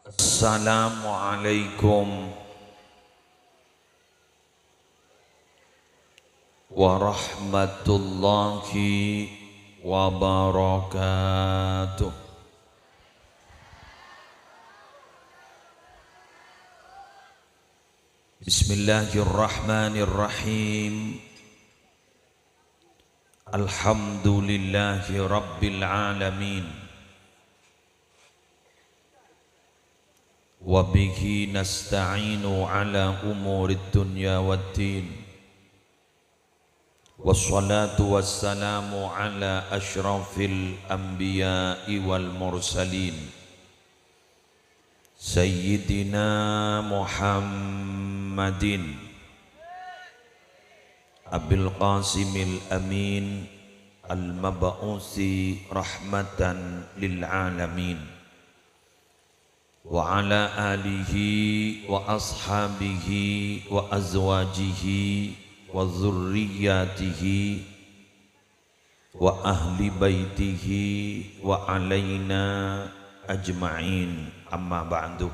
Assalamualaikum warahmatullahi wabarakatuh. Bismillahirrahmanirrahim. Alhamdulillahi rabbil alamin. Wa bihi nasta'inu ala umurid dunya waddin. Wassalatu wassalamu ala ashrafil anbiya'i wal mursalin Sayyidina Muhammadin Abil Qasimil Amin Al-Mab'usi rahmatan lil alamin wa ala alihi wa ashabihi wa azwajihi wa zurriyatihi wa ahli baitihi wa alaina ajma'in, amma ba'du.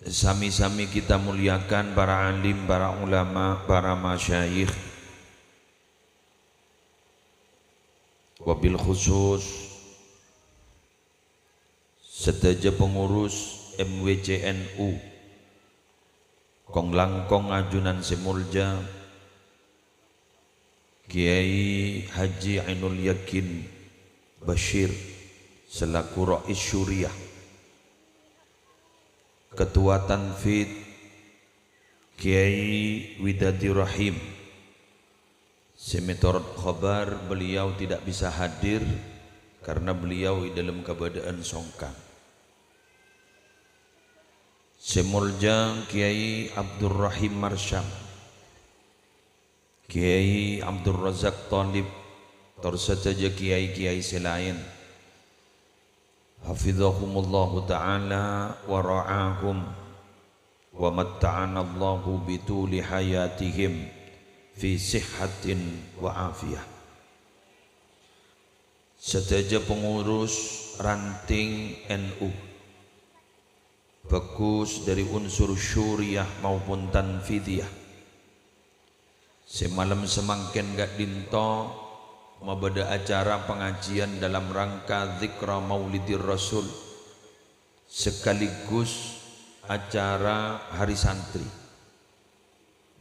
Sami-sami kita muliakan para alim, para ulama, para masyayikh, wabil khusus sedaja pengurus MWCNU Kong Langkong Ajunan Semulja, Kiai Haji Ainul Yakin Bashir selaku Rais Syuriah, Ketua Tanfid Kiai Widadi Rahim. Semetorot khabar beliau tidak bisa hadir karena beliau dalam keadaan songkang. Semulja Kiai Abdul Rahim Marsyam, Kiai Abdul Razak Talib, tersaja kiai-kiai selain, hafizahumullahu ta'ala wa ra'ahum wa matta'ana Allahu bituli hayatihim fi sihhatin wa afiyah. Sedaja pengurus ranting NU bagus dari unsur syuriah maupun tanfidiyah, semalam semangken gak dinto mabada acara pengajian dalam rangka zikra maulidir rasul sekaligus acara hari santri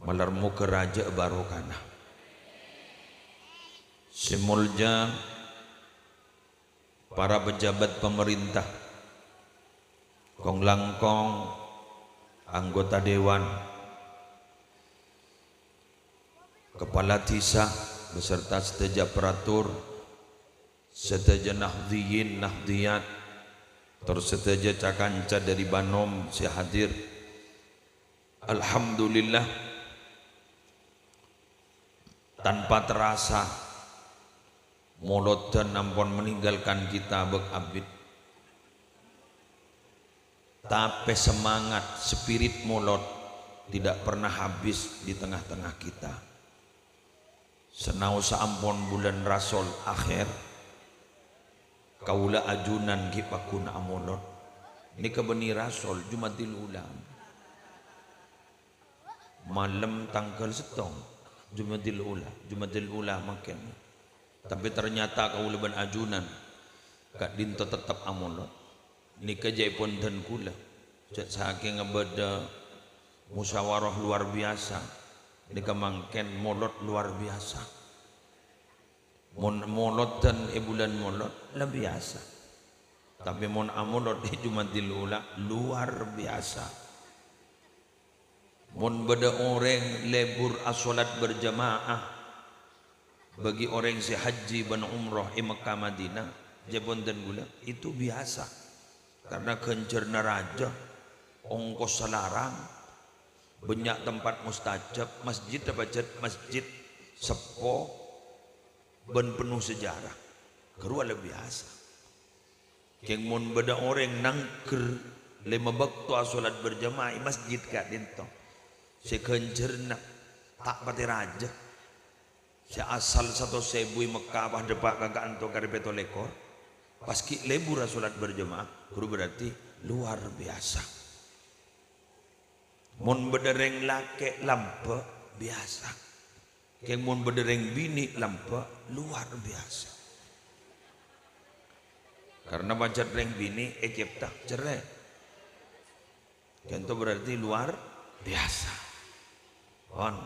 malarmu keraja barokana. Semulja para pejabat pemerintah, Kong Langkong, anggota dewan, kepala desa beserta sedaja peratur, sedaja nahdhiyin nahdhiyat, terus sedaja cakanca dari Banom si hadir. Alhamdulillah, tanpa terasa molot dan ampun meninggalkan kita bek abid. Tapi semangat spirit molot tidak pernah habis di tengah-tengah kita. Senau saampun bulan Rasul akhir kaula ajunan kipakuna amolot. Ini kebeni Rasul Jumatil Ula. Malam tanggal setong Jumatil Ula makin. Tapi ternyata kaula ban ajunan kak dinto tetap amolot. Ini kejaipun dan kula saking ngebeda musyawarah luar biasa. Ini kemangken molot luar biasa. Mon molot dan bulan molot lebih biasa. Tapi mon amolot di Jumatil Ula luar biasa. Mon beda orang lebur asolat berjamaah bagi orang si haji dan umrah di Mekah Madinah jabon dan gula itu biasa. Karena kencerna raja, ongkos salarang, banyak tempat mustajab, masjid masjid sepo, ben penuh sejarah, kedua lebih biasa. Keng mon beda orang nangker lima waktu solat berjamaah masjid kak dinto, sekencerna tak pati raja, se asal 1.000 Mekah bah depak kagak anto karipeto lekor. Pas ki lebur salat berjamaah, guru berarti luar biasa. Mun bedereng lake lampe biasa. Keng mun bedereng bini lampe luar biasa. Karena baca reng bini ecep tak cerai. Itu berarti luar biasa. On.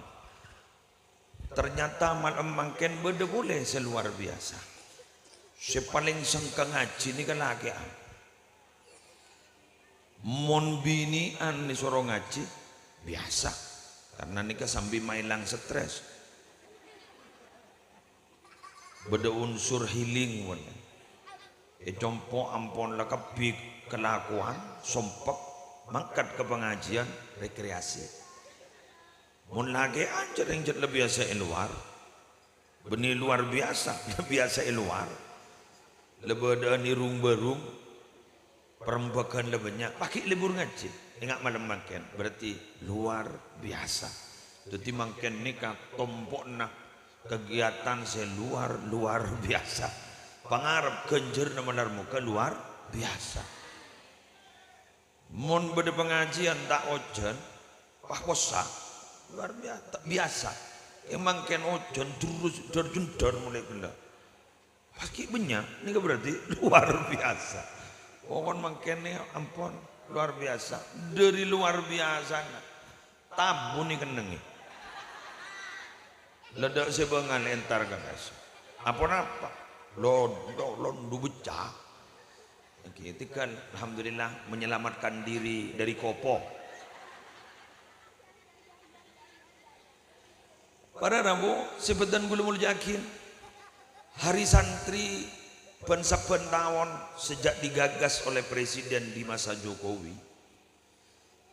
Ternyata malam mangken beda boleh seluar biasa. Sepaling sengka ngaji ni kan laki. Mon binian ni suruh ngaji biasa. Karena nikah sambil mailang stres. Beda unsur healing wan. Compo ampon lekap kelakuan sompek mangkat ke pengajian rekreasi. Mun lagi anjir yang jet lebih biasa luar. Benih luar biasa, biasa luar. Lebih nirung berung perembakan lebihnya pakai libur ngaji. Ingat malam makan berarti luar biasa. Jadi makan nikah tompok nak kegiatan luar biasa. Pangarap kenjer nama muka luar biasa. Mun beda pengajian tak ojen, pakosa luar biasa. Emang ken ojen terus dor mulai benda. Pakai benyak, ini berarti luar biasa. Pokon mangken nih ampun luar biasa. Dari luar biasa, tabu nih kenengi. Ledak sebengan entar guys. Apa? Londu becah. Itu kan alhamdulillah menyelamatkan diri dari kopok. Para rabu sebetan gulung yakin hari santri pensapen tahun sejak digagas oleh presiden di masa Jokowi.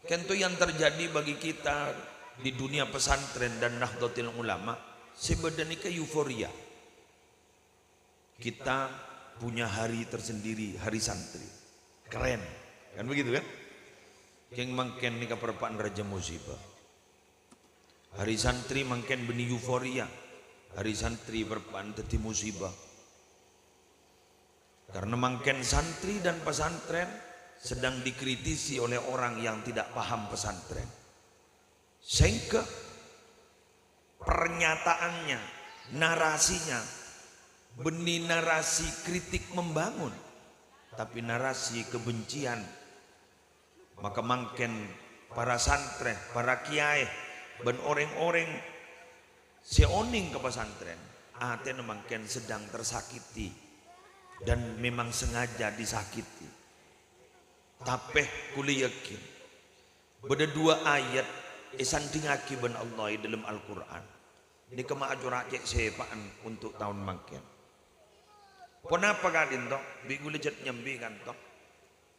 Kentu yang terjadi bagi kita di dunia pesantren dan Nahdlatul Ulama sebenarnya ke euforia. Kita punya hari tersendiri, hari santri. Keren. Kan begitu kan? Yang mangken ni keperpaan Raja Musibah. Hari santri mangken benih euforia. Hari santri perpaan teti musibah. Karena mangken santri dan pesantren sedang dikritisi oleh orang yang tidak paham pesantren. Sehingga pernyataannya, narasinya benih narasi kritik membangun, tapi narasi kebencian. Maka mangken para santren, para kiai, dan orang-orang seoning ke pesantren, aten mangken sedang tersakiti dan memang sengaja disakiti. Tapi kuli yakin, beda dua ayat esandingaki ben Allah dalam Al-Quran. Ini kemajuran cek sepaan untuk tahun mangken. Kenapa kalian toh? Bigu lecet nyambi kan toh?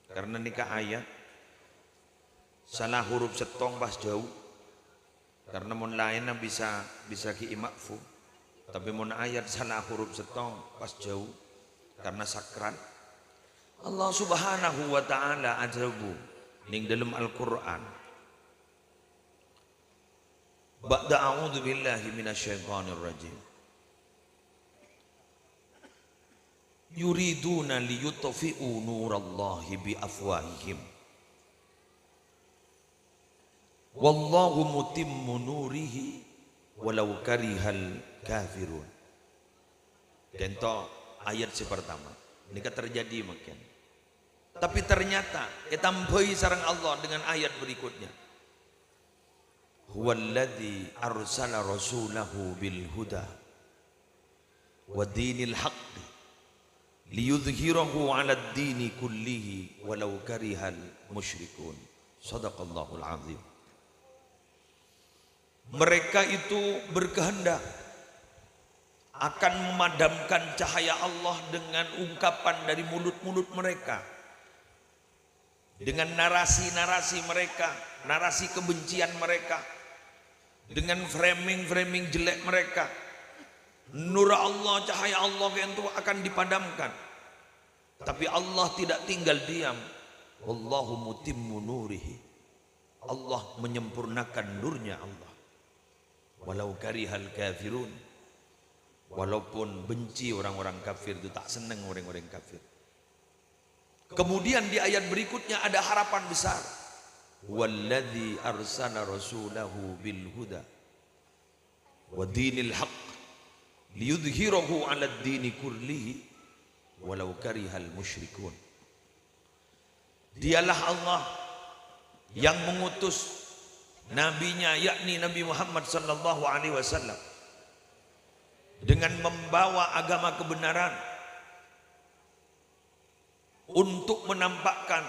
Karena nikah ayat salah huruf setong pas jauh. Karena mun lainnya bisa ki imakfu. Tapi mun ayat salah huruf setong pas jauh. Karena sakral. Allah Subhanahu wa taala ajabu ning dalam Al-Qur'an. Ba'da a'udzu billahi minasyaitonir rajim. Yuriduna liyutfi'u nurallahi bi afwahihim. Wallahu mutimmu nurihi walau karihal kafirun. Contoh ayat pertama. Ini kan terjadi makin. Tapi ternyata ketambahi sarang Allah dengan ayat berikutnya. Huwallazi arsala rasulahu bil huda wa dinil haqqi liyudhhirahu 'ala ad-dini kullihi walau karihal musyrikun. Shadaqallahul azim. Mereka itu berkehendak akan memadamkan cahaya Allah dengan ungkapan dari mulut-mulut mereka, dengan narasi-narasi mereka, narasi kebencian mereka, dengan framing-framing jelek mereka. Nur Allah, cahaya Allah itu akan dipadamkan. Tapi Allah tidak tinggal diam. Wallahu mutimmu nurihi. Allah menyempurnakan nurnya Allah. Walau karihal kafirun. Walaupun benci orang-orang kafir itu, tak senang orang-orang kafir. Kemudian di ayat berikutnya ada harapan besar. Walladzi arsala rasulahu bil huda wa dinil haqq liyudhhirahu 'ala ad-dini kullihi walau karihal musyrikun. Dialah Allah yang mengutus nabinya, yakni Nabi Muhammad sallallahu alaihi wasallam, dengan membawa agama kebenaran untuk menampakkan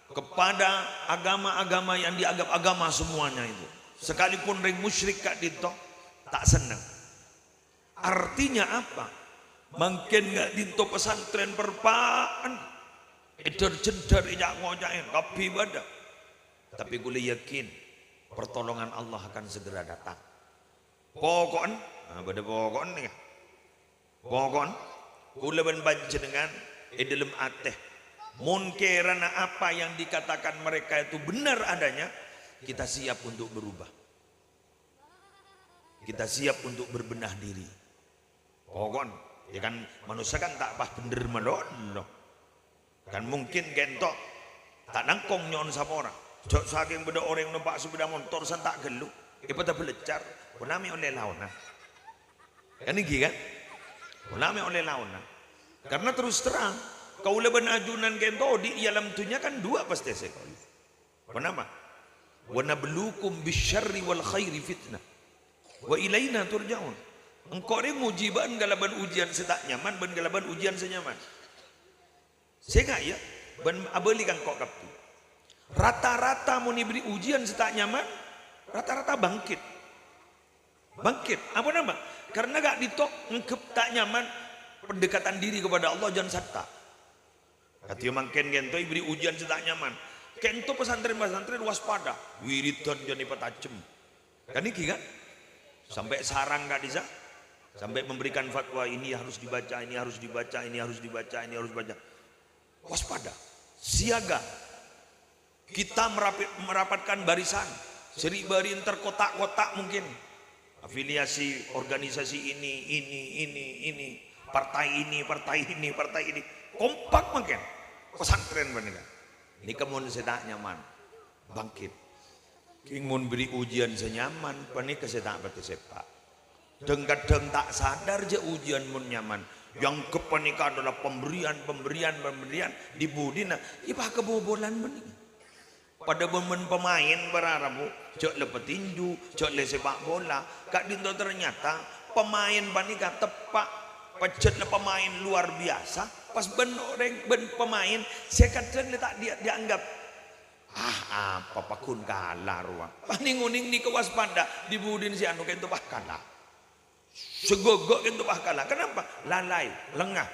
kepada agama-agama yang dianggap agama semuanya itu. Sekalipun orang musyrik kak dito tak senang. Artinya apa? Mungkin gak dito pesantren perpaan eder jendar ijak ngojain tapi ibadah. Tapi gue yakin pertolongan Allah akan segera datang. Pokoknya, pada pokoknya nih, pokoknya, gue ben baca dengan dalam ateh. Mungkin apa yang dikatakan mereka itu benar adanya, kita siap untuk berubah. Kita siap untuk berbenah diri. Pokoknya, ya kan manusia kan tak pas bener melon. Kan mungkin gentok tak nangkong nyon sama orang. Jok saking beda orang numpak sepeda motor san tak gelu. Pada belecar, punami oleh launa. Kan ini kan? Punami oleh launa. Karena terus terang, kau leban ajunan gento di alam dunia kan dua pasti sekali. Kenapa? Wa nabluukum bisyarri wal khairi fitnah. Wa ilaina turja'un. Engkau ini mujiban galaban ujian setak nyaman, ban galaban ujian senyaman. Sehingga ya, ban abelikan kok kapi. Rata-rata mau diberi ujian setak nyaman, rata-rata bangkit. Bangkit. Apa nama? Karena gak ditok ngekep tak nyaman, pendekatan diri kepada Allah jangan satta. Katanya mangken gento beri ujian setak nyaman. Kento pesantren-pesantren waspada. Wiridan jadi petajem. Kan ini kan? Sampai sarang gak bisa. Sampai memberikan fatwa ini harus dibaca, ini harus dibaca, ini harus dibaca, ini harus dibaca. Waspada. Siaga. Kita merapatkan barisan. Seri barin terkotak-kotak mungkin. Afiliasi organisasi ini. Partai ini. Kompak mungkin. Pesantren bener. Ini kemun sedak nyaman. Bangkit. Kingun beri ujian senyaman. Pani kesedak batu sepak. Kadang tak sadar je ujian mun nyaman. Yang kepanikan adalah pemberian di budina. Ipah kebobolan bening. Pada momen pemain berarabu, cok le petinju, cok le sepak bola, kak dinto ternyata pemain panika tepak pecet le pemain luar biasa. Pas ben pemain sekatan le tak dianggap apa pakun kalah ruang. Paning-uning ni kewaspada di budin si anu kento bah kalah. Segogok kento bah kalah. Kenapa? Lalai, lengah.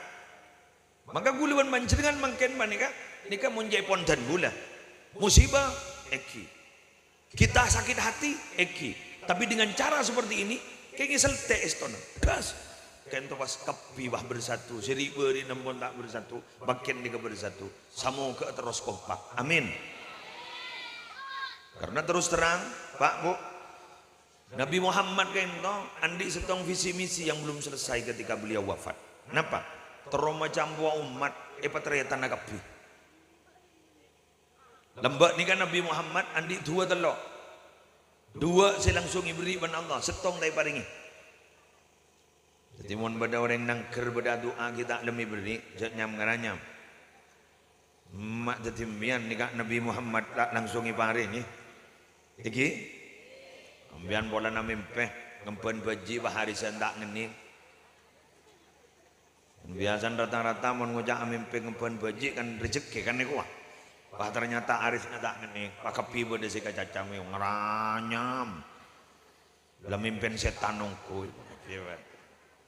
Maka guluan mancengan mangken manika nika munjai pondan gula. Musibah eki, kita sakit hati eki, tapi dengan cara seperti ini kayak selte estona gas kento pas kepi bah bersatu seri beri nampun tak bersatu bagian nika bersatu samo ke terus kompak amin. Karena terus terang Pak Bu, Nabi Muhammad kento andi setong visi misi yang belum selesai ketika beliau wafat. Kenapa? Teroma campur umat patriatan nagapi. Lembak ni kan Nabi Muhammad andi dua telok. Dua saya langsung iberi ban Allah setong dari paringi. Jadi mun bada orang nangker bada doa kita lemi beri jat nyam ngaranyam. Mak jadi mian ni kan Nabi Muhammad langsung iparingi. Iki ambian bola na mimpe ngempen baji bahari sendak ngeni. Biasa rata-rata mun ngojak mimpe ngempen baji kan rezeki kan niku. Wah ternyata arisnya tak ngene, pak kepi bode sika cacang ngeranyam. Lah mimpen setan nongku.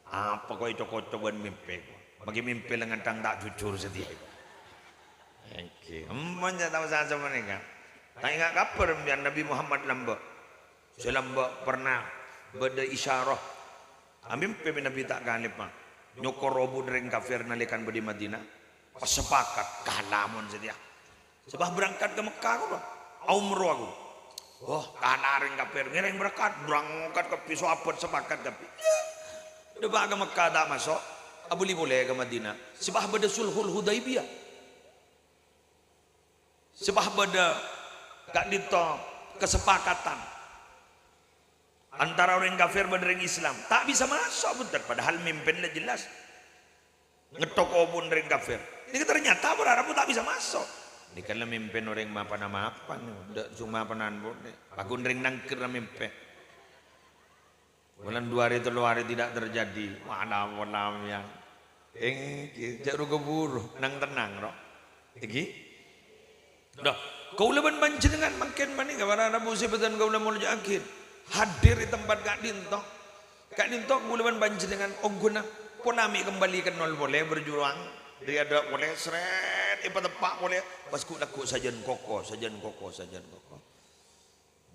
Apa kau itu coba mimpi? Bagi mimpi lengan tang tak jujur setia. Oke, emangnya tahu saja mereka. Tak ingat kabar biar Nabi Muhammad lambak. Selambak pernah beda isyarah. Mimpi Nabi tak galip mah. Nyokor robu dereng kafir nalikan bedi Madinah. Sepakat kalamun setia. Sebab berangkat ke Mekah aku, umroh aku. Wah, kanaring kafir ngereng berangkat ke pisau apot sepakat tapi. Udah bah ke Mekah tak masuk, abuli boleh ke Madinah. Sebab beda sulhul Hudaibiyah. sebab beda gak dito kesepakatan antara orang kafir dan orang Islam tak bisa masuk betul, padahal mimpinnya jelas ngetoko pun orang kafir. Ini ternyata berharap tak bisa masuk. Ini kan mimpin orang mapan-mapan, udah cuma mapanan pun. Pakun ring nangkir mimpin. Bulan 2 hari 3 hari tidak terjadi. Mana yang jaru keburu nang tenang roh. Iki. Dah, kau leban panjenengan makin maning kabar ada musibatan kau lemul akhir. Hadir di tempat Kak Dinto. Kak Dinto kau leban panjenengan ongguna ponami kembali ke nol boleh berjuang. Dia ada boleh seret, tepak boleh. Pasku laku sajan koko.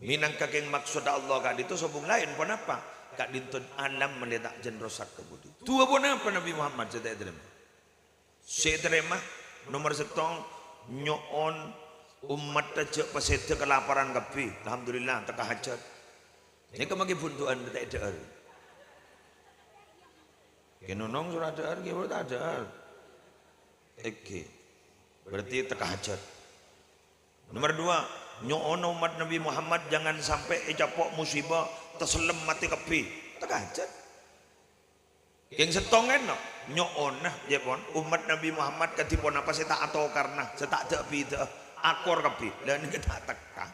Minang kakeng maksud Allah Kak Dinto sobung lain pun apa? Kak Dinto alam meletak jen rosak kebudi. Tua pun apa Nabi Muhammad saya terima. Saya terima nomor setong nyoon umat aja pasete kelaparan kapi. Alhamdulillah tak hajat. Ini kemagi buntuan tak ada. Kenonong surat ada, kita tak ada. Oke, berarti tak hajat. Nomor 2, nyoon umat Nabi Muhammad jangan sampai capok musibah terselem mati kapi. Tak hajat. Yang setongen no, nyoon nah jepon umat Nabi Muhammad katipon apa saya tak atau karena saya tak ada pi akor kapi. Dan kita tak teka.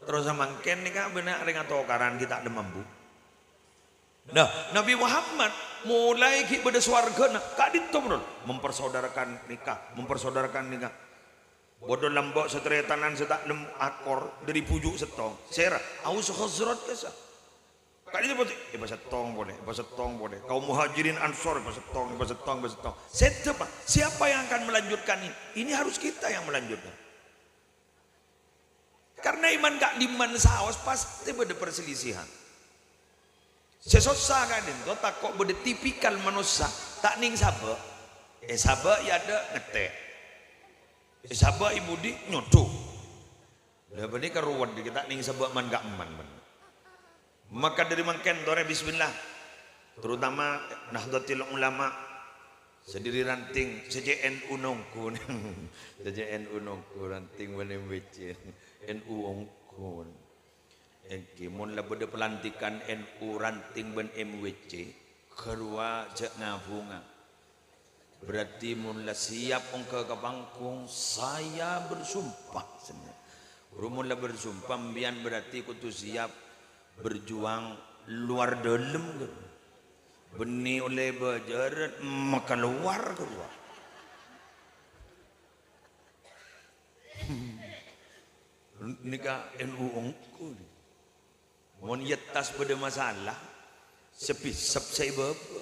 Terus mangken ni kan benar dengan atau karan kita ada mampu. Nah, Nabi Muhammad mulai pada swarga nah Kak Dinto betul mempersaudarakan nikah. Bodoh lambok seteretanan setak lem akor dari pujuk setong. Sera, aus khazrat kesa. Kak Dinto betul, bahasa tong boleh. Kaum muhajirin ansor bahasa tong. Siapa yang akan melanjutkan ini? Ini harus kita yang melanjutkan. Karena iman Kak Diman saos pasti ada perselisihan. Sesosa Kak Dinto tak kok beda tipikal manusia tak ning sabe. Sabe ya ada ngetek. Sabe ibu di nyodo. Lah bani karuan di kita ning sabe man gak eman. Maka dari mangken dore bismillah. Terutama Nahdlatul Ulama sendiri ranting CJNU nongkun. CJNU nongkun ranting bani becin. NU ongkun. Mun lah beda pelantikan NU ranting ben MWC kedua cek ngabunga berarti mun lah siap ongke ke bangkung saya bersumpah mun lah bersumpah mbian berarti kudu siap berjuang luar dalam beni oleh bajaran maka luar kedua nikah NU ongkun mun yetas pada masalah sepisap saya bapa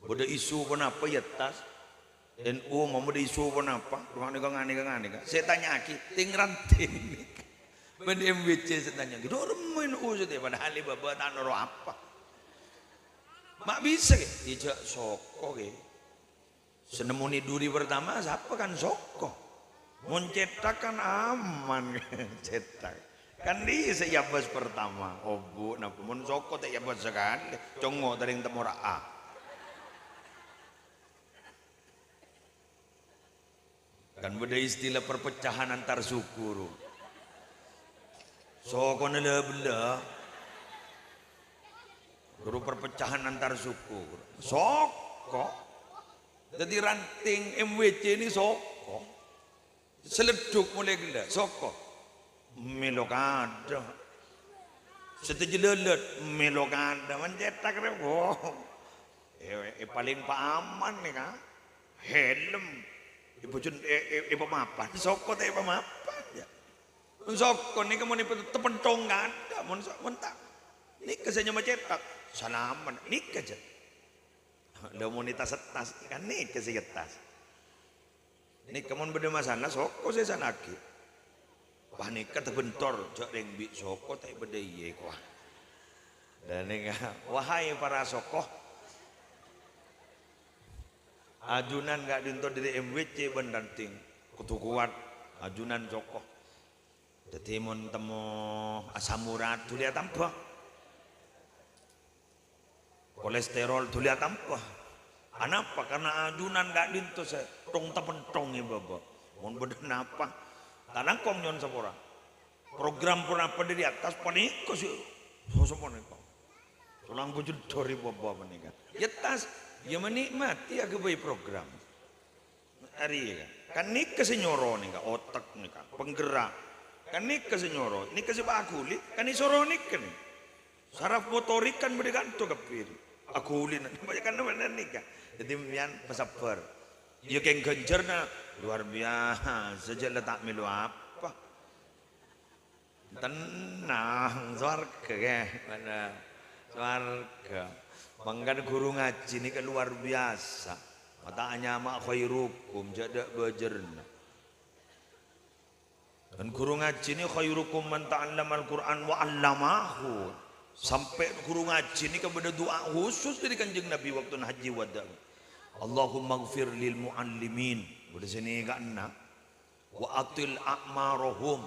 pada isu pun apa yetas NU mau ada isu pun apa ngani saya tanya aki ting ranting ben MWC saya tanya gitu orang NU saja padahal bapa tak noro apa mak bisa ke ijak soko ke senemuni duri pertama siapa kan soko mun cetak kan aman cetak kan di saya bos pertama obu nah mun soko tak ya bos sekali congo dari temora A kan beda istilah perpecahan antar suku soko nela bela guru perpecahan antar suku soko jadi ranting MWC ini soko seleduk mulai gila soko melokada setejelet melokada mencetak rewo paling paaman nih kan helm ibu jun pemapan soko teh pemapan ya soko nih kamu nih tepentong nggak ada mun tak nih kesanya mencetak salaman nih keja komunitas setas kan nih kesnya tas nih kamu beda masalah soko saya sanaki panika terbentor jak ring bi soko tak beda iye kuah dan wahai para sokoh ajunan gak dinto dari MWC bendanting kutu kuat ajunan sokoh jadi mun temu asam urat tu lihat tanpa kolesterol tu lihat tanpa anapa karena ajunan gak dinto saya tong tapentong ya bapak Mohon beden apa? Tanang kong nyon sapora. Program pun apa di atas panik kok sih. Semua nih kok. Tulang bujur dori bawa menikah. Ya tas, ya menikmati ya kebaik program. Hari ya kan nik kesenyoro nih kak otak nih kak penggerak. Kan nik kesenyoro, ini kasih bakuli, kan ini soronik kan. Saraf motorik kan bergantung ke kiri. Akulin, banyak kan mana nih kak. Jadi mian pesaper. Ya keng gencerna luar biasa. Sejak letak milu apa? Tenang, swarga ya, mana swarga. Bangkan guru ngaji ini kan luar biasa. Matanya mak khairukum jadak bajerna. Dan guru ngaji ini khairukum man ta'allama al-Quran wa 'allamahu. Sampai guru ngaji ini kepada doa khusus dari Kanjeng Nabi waktu haji wada. Allahumma ighfir lil muallimin. Di sini enggak enak. Wa atil a'marahum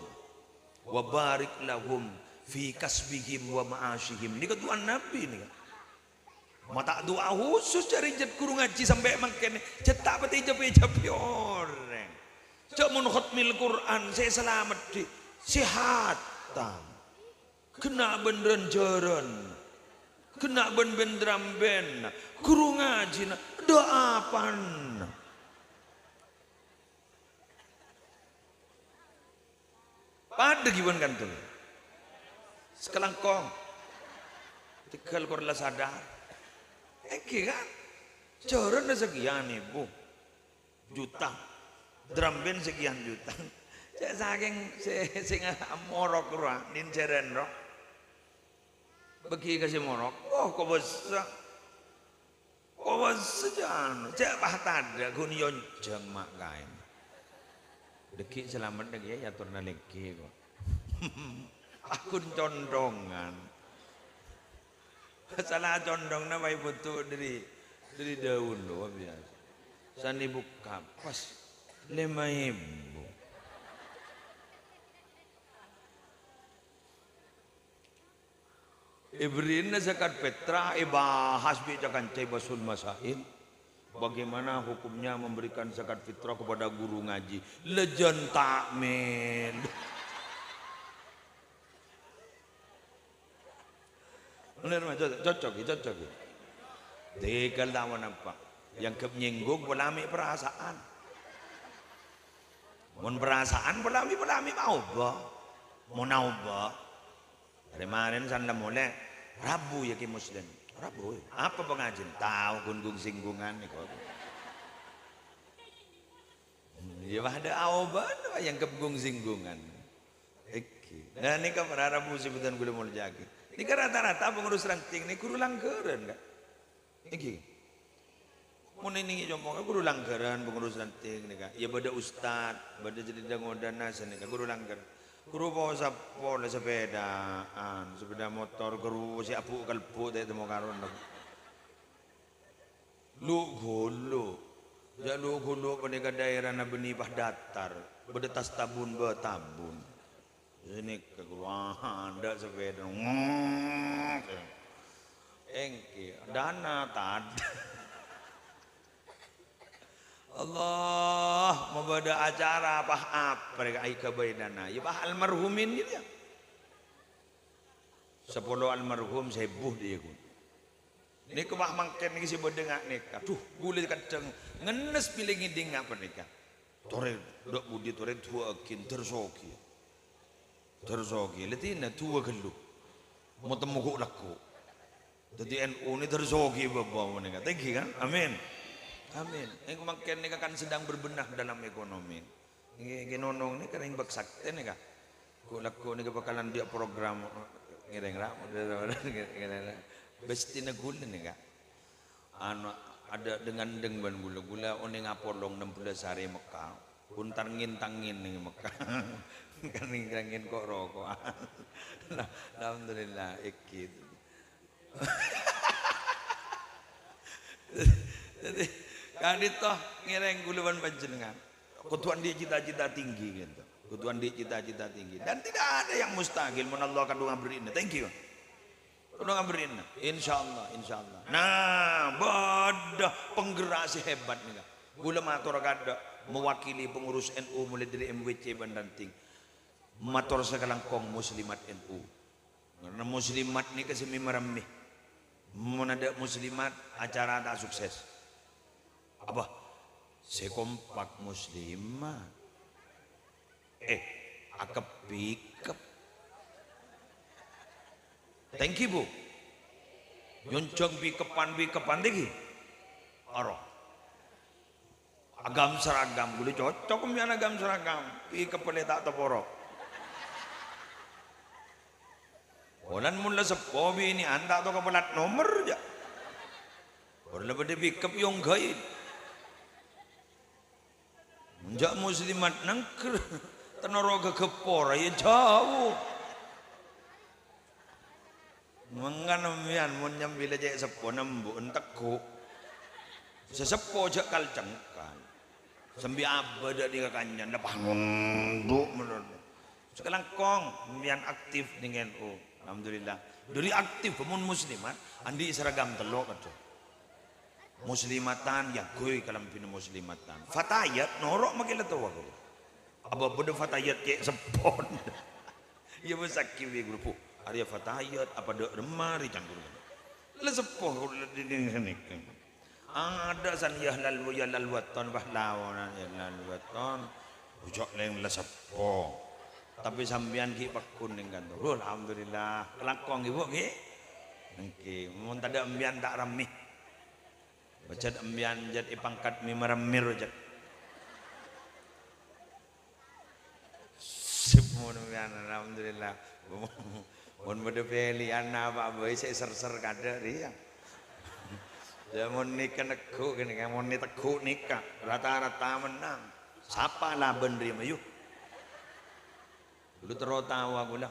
wa barik lahum fi kasbihim wa ma'ashihim. Ini doa Nabi ini kan. Mata doa khusus dari jet guru ngaji sampai makan cetak peti japi orang. Cak mun khatmil Quran saya selamat di sehat tam. Kena beneran jaran. Kena ben-ben ben. Guru ngaji na doa pan. Pada gimana kan tuh? Sekarang kong. Tinggal korla sadar. Kan? Jaran sekian ibu. Juta. Drum band sekian juta. Cek saking sing morok ora nin jeren ro. Bagi kasih morok. Oh kok besar. Kok besar. Cek bahtada kun yonjeng mak kain. Deki selamat deki ya turna leki kok. Akun condongan. Salah condong nama ibu tuh dari daun loh biasa. Sani buka pas 5.000. Ibrin zakat petra ibahas bijakan cebasul masail. Bagaimana hukumnya memberikan zakat fitrah kepada guru ngaji? Lejan takmil. Cocok. Dekal lawan apa? Yang menyinggung pelami perasaan. Mun perasaan pelami mau bah. Mau naubah. Dari kemarin sanda mulai Rabu ya ki Muslim. Rabu. Apa pengajian? Tahu gunggung singgungan nih kok. Ya ada aoban yang kegung singgungan. Nah ini kan Rabu sebutan gula mau jagi. Ini kan rata-rata pengurus ranting ini guru langgaran kan? Ini mun ini jombong guru langgaran pengurus ranting nih kan? Ya pada ustad, pada jadi dangodana sana kan guru langgaran. Guru bawa sapo sepeda motor guru si apu kalpu teh temu karon. Lu gulu pada daerah na benipah datar, pada tas tabun betabun. Ini keguruan ada sepeda engki dana tad Allah mau pada acara apa mereka aika dana ya bah almarhumin gitu ya 10 almarhum sebuh dia kun ini kebah mangken ini si bedengak nikah tuh boleh kadang ngenes pilih ngiding apa nikah tore dok budi tore tua akin tersoki letina tua gelu mau temu kok laku jadi NU ini tersoki bawa mereka tinggi kan amin ini kemakin ini kan sedang berbenah dalam ekonomi ini nonong ini kan yang baksakte nih kak kok laku ini bakalan dia program ngereng rak bestina gula nih kak ada dengan gula oni ngapolong 16 hari Mekah puntar ngintangin nih Mekah kan ngingin kok rokok. Alhamdulillah ikut. Jadi kan itu ngireng guluan panjenengan. Kutuan dia cita-cita tinggi gitu. Kutuan dia cita-cita tinggi dan tidak ada yang mustahil menallah kadung ngabrin. Thank you. Kadung ngabrin. Insyaallah. Nah, bodoh penggerak si hebat nih. Gula matur kada mewakili pengurus NU mulai dari MWC Bandanting. Mator sekarang kong muslimat NU. Karena muslimat ni kasi mimarami. Mun ada muslimat acara tak sukses. Apa? Sekompak muslimat. Akap pikap. Thank you bu. Yoncong bikapan lagi. Aro. Agam seragam, boleh cocok kumpian agam seragam. Pikap boleh tak teporo. Walan mula sepo ini anda atau kepelat nomor aja. Boleh pada pikap yang gaib. Menjak muslimat nangker tenoroga kepora ya jauh. Menganamian mun nyambil aja sepo nembu entekku. Sesepo aja kalcengkan. Sambil abada di kakanyan dah bangun duk menurut. Sekarang kong mian aktif dengan NU. Alhamdulillah. Dari aktif mun muslimat andi seragam telok aja. Muslimatan ya kuy kalam pina muslimatan. Fatayat norok makila tawa ko. Aba bodo fatayat ke sepon. Ya besaki we grupo. Arya fatayat apa de remari canggur. Le sepoh di sini. Ada saniyah lalu ya lalwaton bahlawan ya lalwaton. Ujok leng le sepoh. Tapi sambian ki pakun ning kantor. Alhamdulillah. Kelakong ibu ki. Nggih, mun tada ambian tak ramih. Bacet ambian jat ipangkat mimaramir jat. Semua ambian alhamdulillah. Mun bade pilihan apa bae saya ser-ser kada dia. Jamun nikah nego gini kan mun teguk nikah rata-rata menang. Siapa lah bendri mayu? Dulu terotawa gula.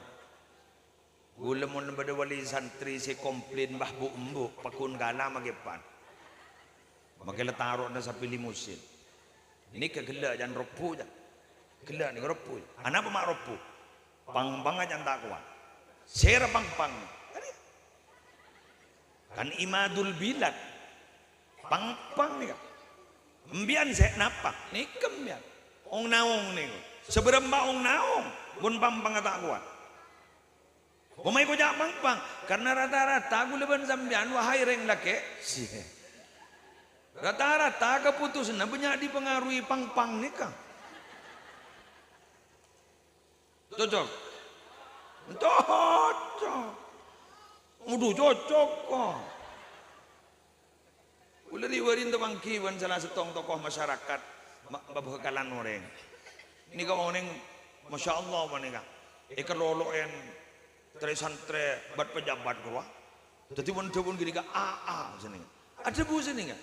Gula mun bade wali santri si komplain bah bu embu pakun gala magepan. Makanya taruh na sa pilimusin. Ini kegelak jangan ropu jan. Gelak ni ropu. Anak apa mak ropu? Pang aja tak kuat. Sera pang. Kan imadul bilad. Pang ni kan. Mbian saya napak. Ni kembian. Ong naong ni. Seberapa ong naong. Bun pang tak kuat. Kumai ko jak pang. Karena rata-rata gulaban sambian wahai reng laki. Rata-rata keputusan banyak dipengaruhi pang nikah. Cocok. Udah cocok kok. Ulah diwarin tebangkiwan salah setong tokoh masyarakat babakalan orang. Ini kau orang masya Allah manika. Ikalolo en tre bat pejabat gua. Jadi pun gini ka sini. Ada bu sini kan?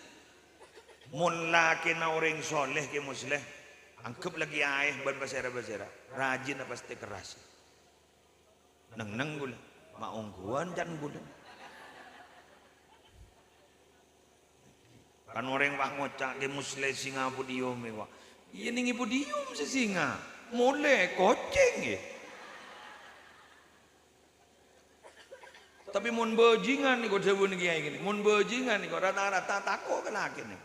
Mun laki na orang soleh ke musleh angkep lagi ayah berbasera rajin apa pasti keras neng gula maungguan dan gula kan orang wah ngocak ke musleh singa podium wah iya ningi podium sesinga mulai koceng ya tapi mun bajingan nih kau sebut gini mun bajingan nih kau rata-rata takut ke laki nih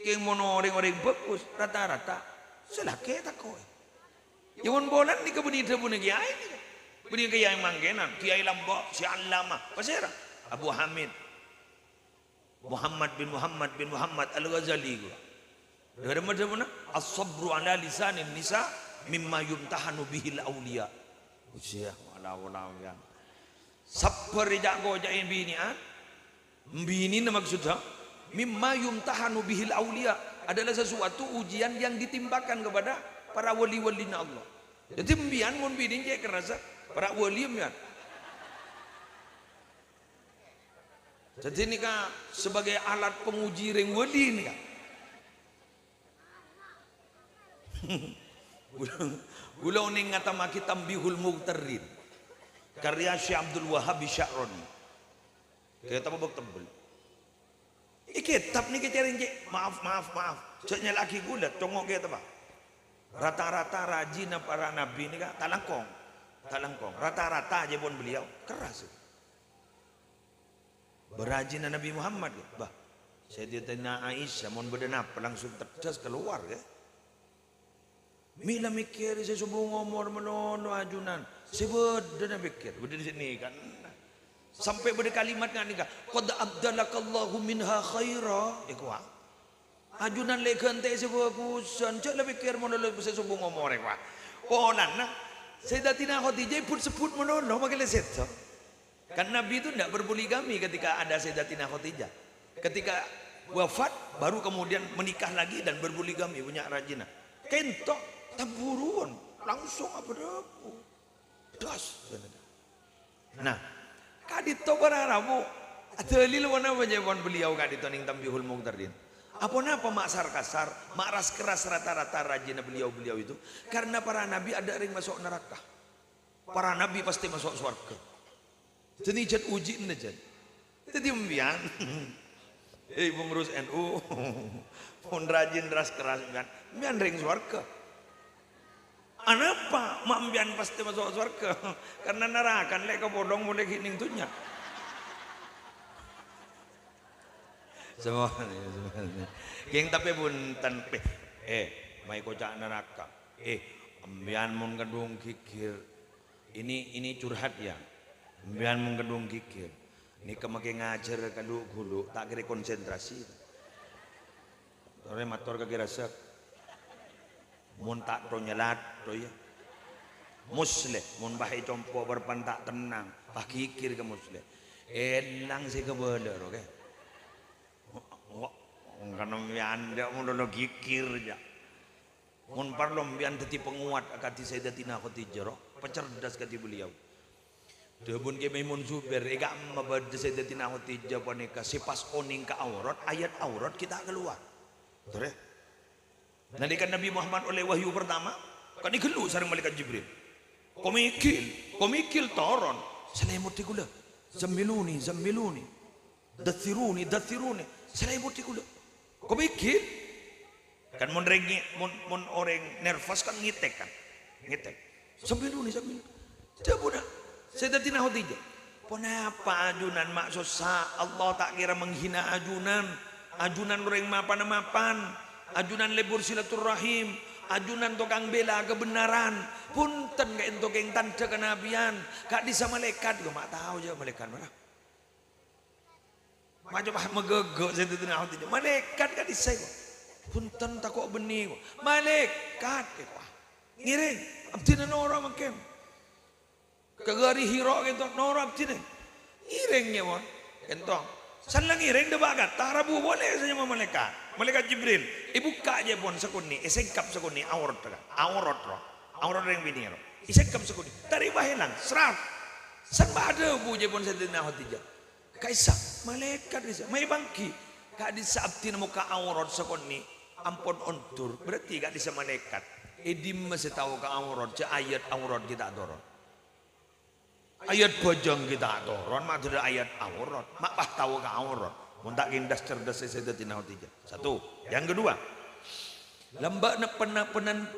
Keng mono orang-orang bagus rata-rata selaki tak kau. Yang bolan ni kebuni terbuni kiai ni. Buni kiai manggenan, kiai lambok, si Allama, pasera. Abu Hamid, Muhammad bin Muhammad Al-Ghazali gua. Dari mana mana? As-sabru ala lisanin nisa mimma yumtahanu bihil awliya. Usia wala ya. Sabar jak go jain binian. Bini nama maksudnya mimma yumtahanu bihil awliya adalah sesuatu ujian yang ditimbakan kepada para wali-wali Allah. Jadi mbian mun bidin je kerasa para wali mbian. Jadi ini kan sebagai alat penguji ring wali ini kan. Gula ning ngata maki tambihul mughtarin. Karya Syekh Abdul Wahhab Sya'roni. Kita babak tebel. Kitab ni kita cari maaf. Caknya laki gula tongok kita pak. Rata-rata rajin para nabi ni kan talangkong. Rata-rata aja pun beliau keras. Berajin Nabi Muhammad bah. Sayyidatina Aisyah mon bedenap langsung terdas keluar ya. Mila mikir saya subuh ngomor menono ajunan. Sebedena pikir, beda di sini kan. Sampai pada kalimat kan nikah. Qad abdalakallahu minha khaira. Ikwa. Ajunan lekante sebuah kusan. Cak lah pikir menono saya subuh ngomor ikwa. Konan nah. Sayyidatina Khadijah pun sebut menono makin leset. Kan Nabi itu tidak berpoligami ketika ada Sayyidatina Khadijah. Ketika wafat baru kemudian menikah lagi dan berpoligami punya rajina. Kentok taburuan langsung apa depu. Das. Nah, kadito bararamu atalil wana wajaban beliau kadito ning Tambihul Muqtardin. Apa napa maksar kasar, makras keras rata-rata rajina beliau-beliau itu karena para nabi ada yang masuk neraka. Para nabi pasti masuk surga. Jadi jad uji najan. Jadi mbian pengurus NU pun rajin keras kan. Mbian ring surga. Anapa mak mbian pasti masuk surga? Karena neraka lek kebodong mulai hining tunya. Semuanya. Yang tapi bunten mai kocak neraka. Mbian mun kedung kikir. Ini curhat ya. Mbian mun kedung kikir. Ini kemake ngajar kadu gulu tak kira konsentrasi. Ore matur kira sek. Mun tak to nyelat to ya. Musle mun bahe compo berpantak tenang, bah kikir ke musle. Elang si kebeler oke. Karena mbian dak mun lo kikir ja. Mun parlo mbian dadi penguat akati Sayyidatina Khadijah, pecerdas kati beliau. Debun ke Maimun Zubair ega mabad Sayyidatina Khadijah panika sipas oning ka aurat, ayat aurat kita keluar. Betul ya? Nalikan Nabi Muhammad oleh wahyu pertama, kan digelu sareng malaikat Jibril. Komikil toron. Selimut digula. Zammiluni. Dathiruni. Selimut digula. Komikil. Kan mon orang nervous kan ngitek kan. Ngitek. Zammiluni. Coba dah. Sayyidatina Khadijah. Kenapa ajunan maksud Allah tak kira menghina ajunan. Ajunan orang mapan. Ajunan lebur silaturahim, ajunan tukang bela kebenaran, punten kayak untuk yang tanda kenabian, kak bisa malaikat, gue mak tahu aja malaikat mana. Macam megegok saya tu nak hati, malaikat kak bisa, punten takut benih, malaikat, ngiring, abdi nora makem, kegari hiro gitu, nora abdi ngiringnya mon, entong. San lang ngiring dah bagat, tarabu boleh saja malaikat. Malaikat Jibril, ibuka aja pun sekuni, isekap sekuni aurat yang biniro, isekap sekuni, tari bahelang, serat, san ada bu aja pun Sayyidatina Khadijah, kaisa, malaikat bisa, mai bangki, kak disabti muka aurat sekuni, ampun ontur, berarti kak bisa malaikat, edim masih tahu ke aurat, ayat aurat kita dorong, ayat bojong kita dorong, mak ada ayat aurat, mak bah tahu ke aurat. Muntak indas cerdas Sayyidatina Khadijah. Satu. Yang kedua, lembak nak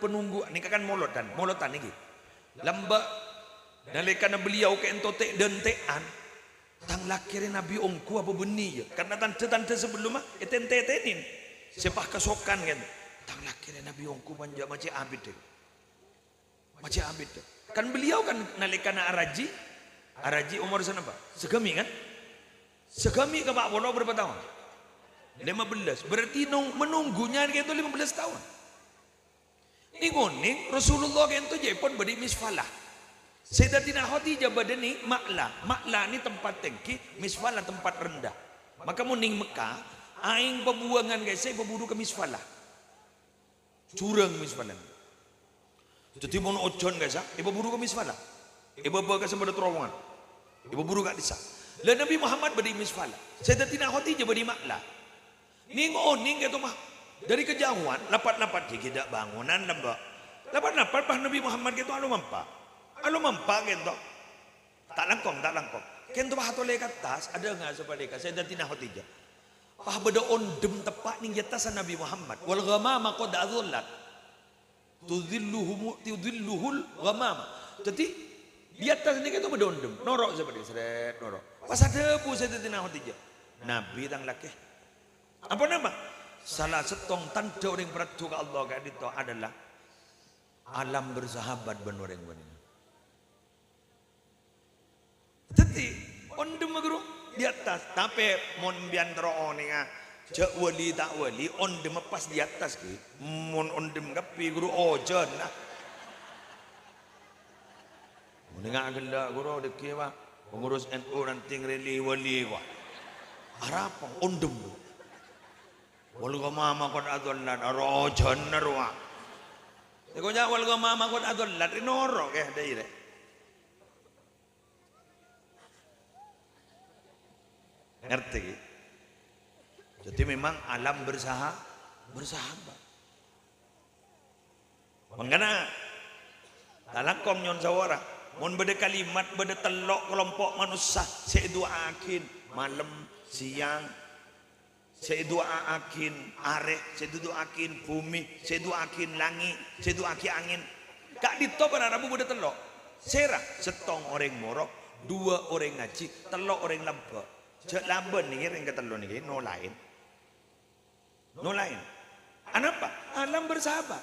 penunggu ni kan molotan ni. Lembak nalikan beliau ke entotek dentean tang lakirin Nabi ongku apa benih je. Karena tante sebelum eten-tetenin sepah kesokan kan. Tang lakirin Nabi ongku manja macam abid deh. Macam abid deh. Kan beliau kan nalikan araji umur sana apa? Segemi kan? Segami ke Pak Bono berapa tahun? 15. Berarti menunggunya itu 15 tahun. Ini nguning Rasulullah itu jepon beri misfalah. Sayyidatina Khadijah badani makla. Makla ini tempat tinggi, misfalah tempat rendah. Maka muning Mekah, aing pembuangan guys, saya berburu ke misfalah. Curang misfalah. Jadi mau ojon guys, ibu buru ke misfalah. Ibu bawa ke sembada terowongan. Ibu buru kat desa. Lalu Nabi Muhammad beri misfalah. Sayyidatina Khadijah beri maklah. Ning gitu mah. Dari kejauhan, lapat-lapat kita bangunan lembak. Lapat-lapat bah Nabi Muhammad gitu alu mampak gitu. Tak langkong. Kento bah tole kat tas ada enggak sepadeka Sayyidatina Khadijah. Bah beda ondem tepat ning atas Nabi Muhammad. Wal ghamama qad adullat. Tudhilluhul ghamama. Jadi di atas ini itu berdondem, norok seperti seret norok. Pas ada bu Sayyidatina Khadijah, Nabi tang laki, Apa nama? Salah setong tanda orang peratu ke Allah kayak itu adalah alam bersahabat ben orang benar. Jadi ondem guru di atas, tapi mon bian roh ni nga, cak wali tak wali, ondem pas di atas ki, mon ondem kapi guru ojen lah. Mendengar gila guru deki wah, pengurus NU nanti ngerili wali wah, harapang ondem. Walau mama kon adollan, ojen narwa. Iko nya walau mama kon adollan, inoro keh deh. Ngerti? Jadi memang alam bersahabat. Mengana talakom nyon sawara, mun beda kalimat beda telok kelompok manusia, saya doakin malam siang, saya doakin are, saya doakin bumi, saya doakin langit, saya doakin angin. Kak dito pada rabu beda telok. Serah setong orang morok, dua orang ngaji, telok orang lembek. Cek lamban ni yang kata lo ni no lain. Anapa? Alam bersahabat.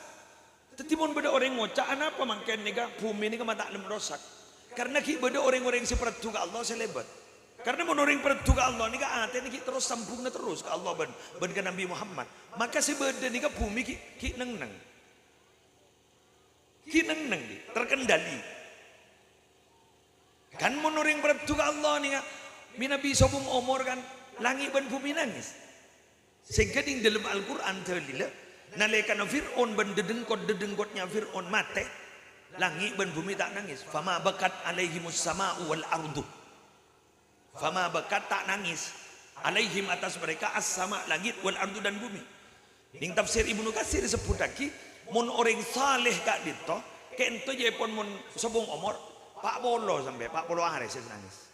Tetimun beda orang ngocak anapa mangken ni ka bumi ni ka mata alam rosak. Karena ki beda orang-orang si peratu ke Allah selebat. Karena mun orang peratu ke Allah ni ka ate ni ki terus sambung na terus ke Allah ben ke Nabi Muhammad. Maka si beda ni ka bumi ki neng. Ki neng di terkendali. Kan mun orang peratu ke Allah ni ka Nabi sobung umur kan langit dan bumi nangis. Sehingga di dalam Al-Quran terlila nalekan Fir'aun ben dedengkotnya Fir'aun mate, langit dan bumi tak nangis. Fama bakat alaihimus sama'u wal ardu. Fama bakat tak nangis alaihim atas mereka as-sama langit wal ardu dan bumi. Ning tafsir Ibnu Katsir disebut lagi mun orang saleh kak dito kento je pon mun sobung umur pak bolo sampai pak bolo hari saya nangis.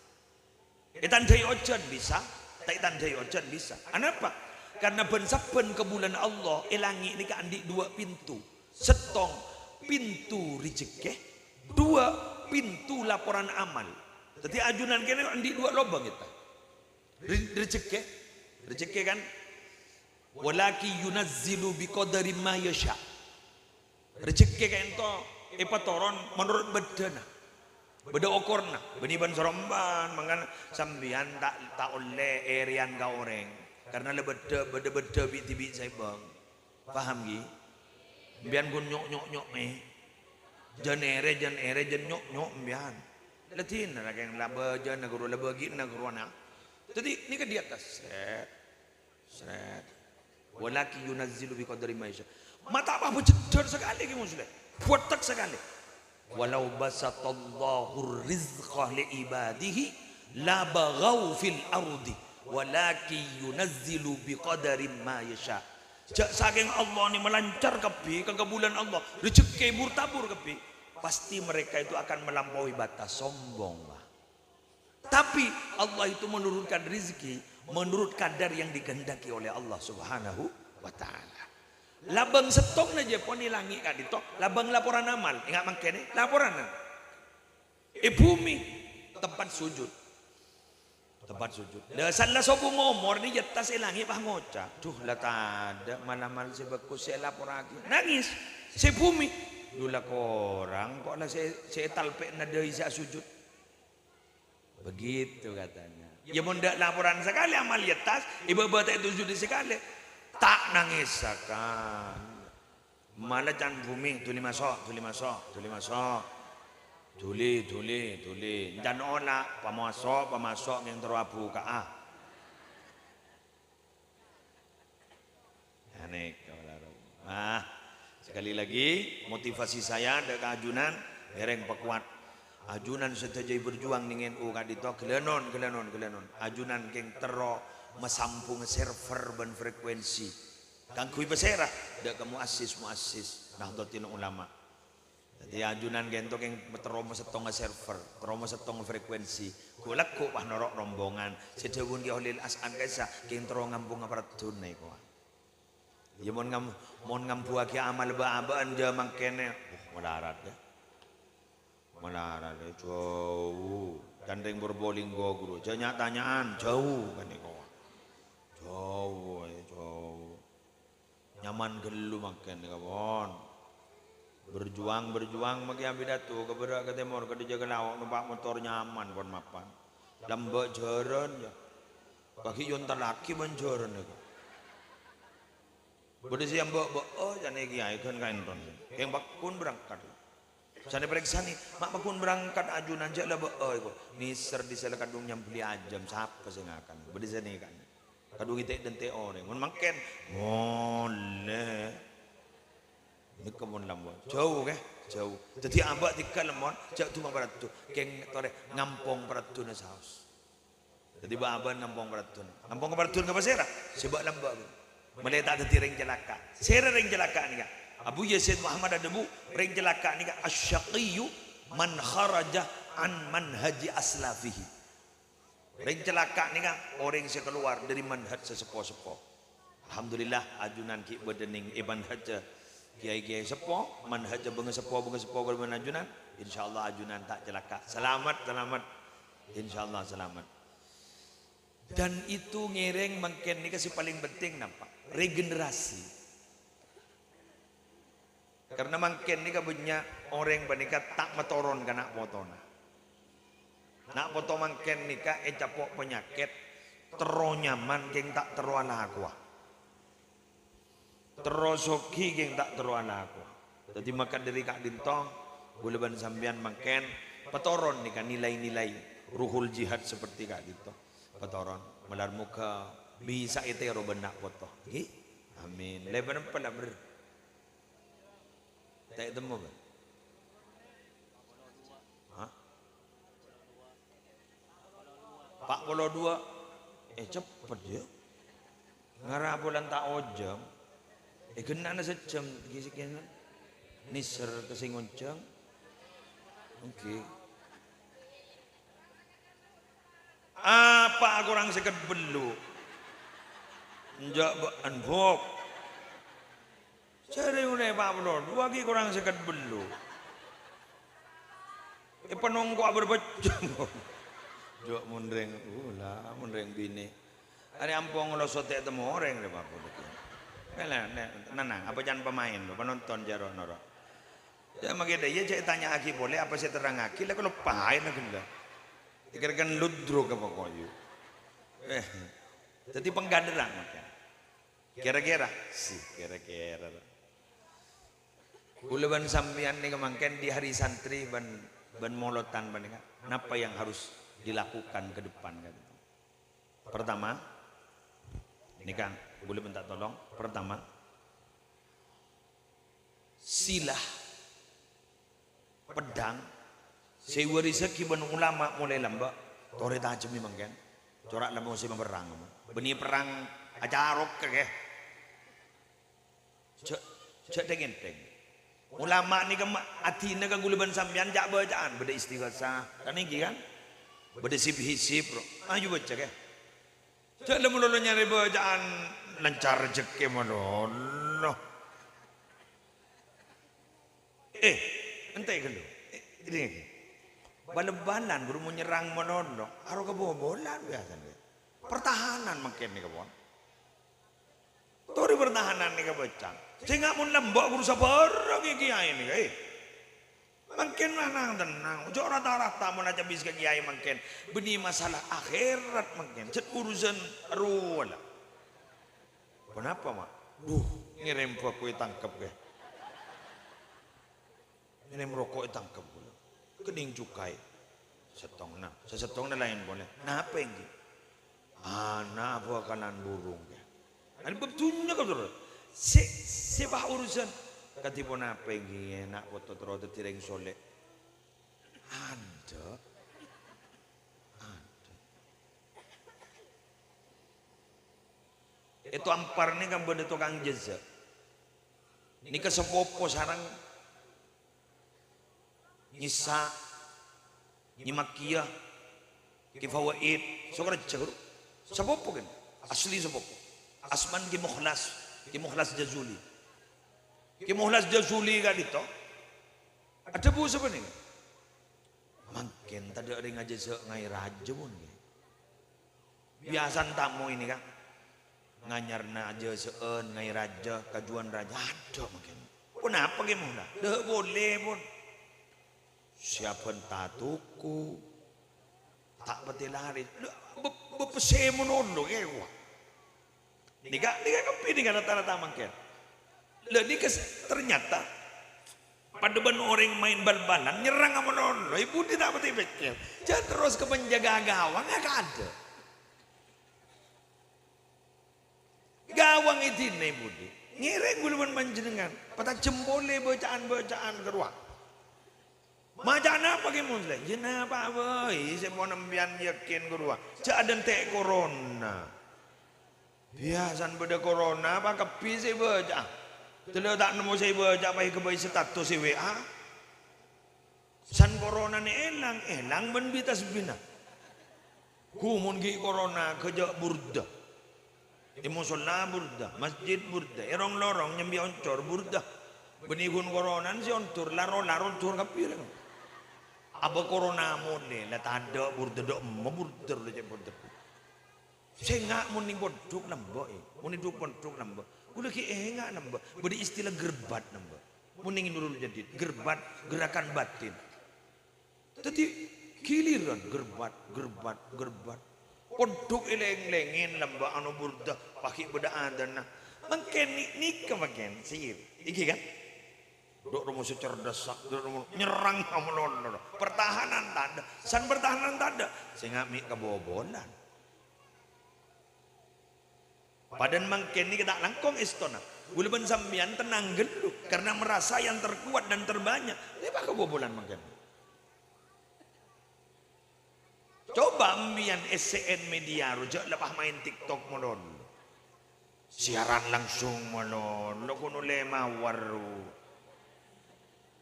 Tandai ojan bisa, tak tandai ojan bisa. Kenapa? Karena ben-saben ke bulan Allah, elangi ini kan di dua pintu. Setong pintu rezeki, dua pintu laporan amal. Jadi ajunan kene di dua lubang kita. Rezeki kan walaki yunazzilu biqadari ma yasha. Rezeki kan to epatoron menurut bedana. Beda okorna, beniban soromban, mangan sambian tak oleh erian ka orang, karena beda biti saya bang, paham gi? Bian gun nyok jan ere jan nyok bian, latin nak yang laba jan neguru laba git neguru na, jadi ni ke di atas, seret, walaki yunazzilu bi qadri ma yasha, mata apa bejeder sekali ki muslim, putek sekali. Walau basatallahu rizqa li ibadihi la baghaw fil ardi walakin yunazzilu biqadari ma yasha. Saking Allah ni melancar kepi ke bulan Allah, rezeki bertabur kepi, pasti mereka itu akan melampaui batas, sombong lah. Tapi Allah itu menurunkan rezeki menurut kadar yang dikehendaki oleh Allah Subhanahu wa taala. Labang setong na je pon ilangi ka dito, labang laporan amal, ingat mangkene laporan. Bumi tempat sujud. Dasar la sobung ngomor ni jetas ilangi pah ngoca. Duh lah tada malam-malam si bagus saya lapor lagi. Nangis si bumi. Dula korang kok lah saya talpek na deui sa sujud. Begitu katanya. Ya mun dak laporan sekali amal jetas, ibadah tak sujud sekali. Tak nangis akan malah jan bumi tuli masuk tuli dan ona pamasok yang terabu ka aneh sekali lagi motivasi saya ada keajunan dereng pekuat ajunan setajai berjuang dengan NU kadito gelenon ajunan keng tero mesampung server dan frekuensi kangkui beserah dak kamu muassis Nahdlatul Ulama. Jadi ajunan gentok yang teroma setong server teroma setong frekuensi kulak ku pah norok rombongan sedewun ki olil asan kaisa keng tero ngampung aparatun nai ko ya mon ngampu aki amal ba-abaan ja mangkene melarat ya jauh gandeng berbolinggo guru tanyaan jauh kan iko jauh nyaman gelu makan kawan. Berjuang maki abidatu ke berak ke timur ke dijaga lawak numpak motor nyaman pon mapan. Lambak jaran ya. Kaki yontar laki banjaran ya. Bode siang mbok oh jane kiai kan kaenton. Yang bakun berangkat. Sana periksa nih, mak bakun berangkat ajunan aja lah iku. Niser di sela kadung nyambeli ajam siapa sing akan. Bode sini kan. Kadung itek dan te orang. Mun mangken mole. Ini kebun lambon. Jauh ke? Jauh. Jadi abak tiga lemon, jauh tu barat tu. Keng tore ngampong barat tu na saus. Jadi baban ngampong barat tu. Ngampong barat tu ngapa sera? Sebab lambak. Meletak ada ring jelaka. Sera ring jelaka ni kan. Abu Yazid Muhammad Adabu ring jelaka ni kan. Asyaqiyu man kharaja an manhaji aslafihi. Ring jelaka ni kan orang yang keluar dari manhaj sesepuh-sepuh. Alhamdulillah ajunan ki bedening iban haja. Kiai-kiai sepo, manhaj benga sepo kalau ajunan, insyaallah ajunan tak celaka. Selamat. Insyaallah selamat. Dan itu ngereng mungkin ini kasih paling penting nampak regenerasi. Karena mungkin ini banyak orang bernikah tak metoron ke nak potona. Nak foto mungkin nikah capok penyakit teronyaman keng tak teruana akuah. Terosoki geng tak teruana aku. Jadi makan dari Kak Dintong, buleban sambian makan petoron nih kan nilai-nilai ruhul jihad seperti Kak Dintong. Petoron melar muka bisa itero benak foto. Amin. Lebar apa lah ber? Tak temu ber? Hah? Pak Polo 2 cepet ya. Ngarah bulan tak ojam. Kena na sejam gisikin niser kesingoncang. Oke. Apa aku orang seket belu? Njak anbok. Cari unai Pak Belor, dua lagi kurang seket belu. Penunggu berbecam. Jok mundreng, mundreng bini. Ada ampong lo sotek temu orang deh Pak Belor. Nenang, apa jangan pemain lo, penonton jaro noro. Ya makanya dia cek tanya aki boleh apa saya terang aki lah kalau pahin aku enggak. Dikirakan ludro ke pokoknya. Jadi penggaderan makan. Kira-kira sih, kira-kira. Kuleban sampian nih kemangken di hari santri ban molotan ban apa yang harus dilakukan ke depan kan. Pertama, ini Kang, boleh minta tolong. Pertama, silah pedang sewa rezeki ban ulama mulai lamba tore tajam memang kan corak lamba musim perang benih perang acarok ke cek teng ulama ni kan atina kan gulaban sampean jak bacaan beda istighosah kan iki kan beda sip-hisip ayo baca ke cek lemu nyari bacaan lancar rezeki mono entai kalau ini bal-balan guru menyerang menolong harus kebobolan biasanya pertahanan makin nih kawan tori pertahanan nih kebacang sehingga mun lembok guru sabar kiai nih makin mana tenang ojo rata-rata mun aja bis kiai makin benih masalah akhirat makin cet urusan ruwala kenapa mak ngirim kue tangkap ke ini merokok tangkap dulu, kening cukai, setong na lain boleh. Nah apa yang gitu? Anak buah kanan burung ya. Ada betulnya kau tu, sebab urusan katipun apa yang gitu? Nak foto terus tireng soleh. Ada. Itu ampar ni kan benda tukang jeza. Ini kesepopo sarang. Nisa, Nimakiyah, Kifawaid, sokrat cahur, sepopo kan, asli sepopo. Asman ki Mukhlas Jazuli kan itu. Ada bu sebenarnya. Makin tadi ada ngaji ngai raja pun. Biasa tamu ini kan, nganyarna aja seun ngai raja kajuan raja ada makin. Kenapa gimana? Dah boleh pun. Siapa tatuku tak betul lari. Bepese monondo kewa. Nika kepi nika rata-rata makin. Lagi ternyata pada ben orang main bal-balan nyerang sama nono, ibu tidak betul pikir. Jangan terus ke penjaga gawang nggak ada. Gawang itu nih budi, ngiring guluman panjenengan, patah jempole bacaan keruak. Macam apa kemun leh? Jenah apa boy? Saya mau nembian yakin keruak. Jangan tek corona. Biasan beda corona, apa kepi saya baca. Tidak tak nemu saya baca bayi kebayi status WA. San corona ni elang ben bitas bina. Kumun gi corona kerja burda. Musola burda, masjid burda, erong lorong nyambi oncor burda. Benihun corona si ontur laro tur kapir. Apa corona mone la tanda burda dok burda le burda. Saya ngak muni boduk nambah muni duk boduk nambah. Udah ki enggak nambah. Beri istilah gerbat nambah. Muni dulu jadi gerbat gerakan batin. Tadi giliran gerbat. Poduk eleng-lengin lamba anu burda pakai beda adana. Mungkin nikah makin sih. Iki kan? Dok rumus cerdas, nyerang kamu lono. Pertahanan tanda, san pertahanan tanda. Saya ngamik kebobolan. Padan mangken ni kita langkong istona. Gulaban sambian tenang geluk karena merasa yang terkuat dan terbanyak. Ini apa kebobolan mangken? Coba ambian SCN media rujak lepas main TikTok molon. Siaran langsung molon. Lo kuno le mawaru.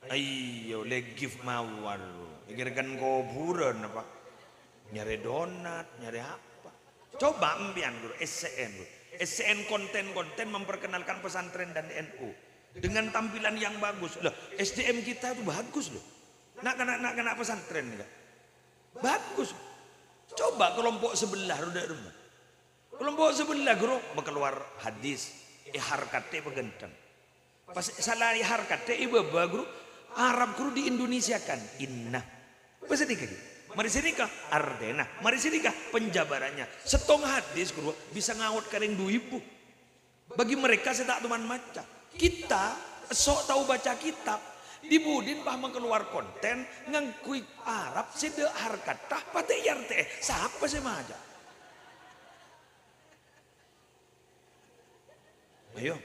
Ayo le gift mawaru. Ikirkan kuburan apa? Nyari donat, nyari apa? Coba ambian dulu SCN dulu. SCN konten-konten memperkenalkan pesantren dan NU dengan tampilan yang bagus. Loh, SDM kita itu bagus loh. Nak kena pesantren enggak? Bagus. Coba kelompok sebelah rumah. Kelompok sebelah guru keluar hadis harkate pegentang. Pas salah harkate ibu guru Arab guru di Indonesia kan inna. Pas nikah. Mari sini kah Ardena, mari sini kah penjabarannya. Setong hadis guru bisa ngawut kareng 2000. Bagi mereka saya tak teman maca. Kita sok tahu baca kitab. Di Budin bah keluar konten ngangkui Arab sede harkat tah pate yarte siapa sih maja. Ayo.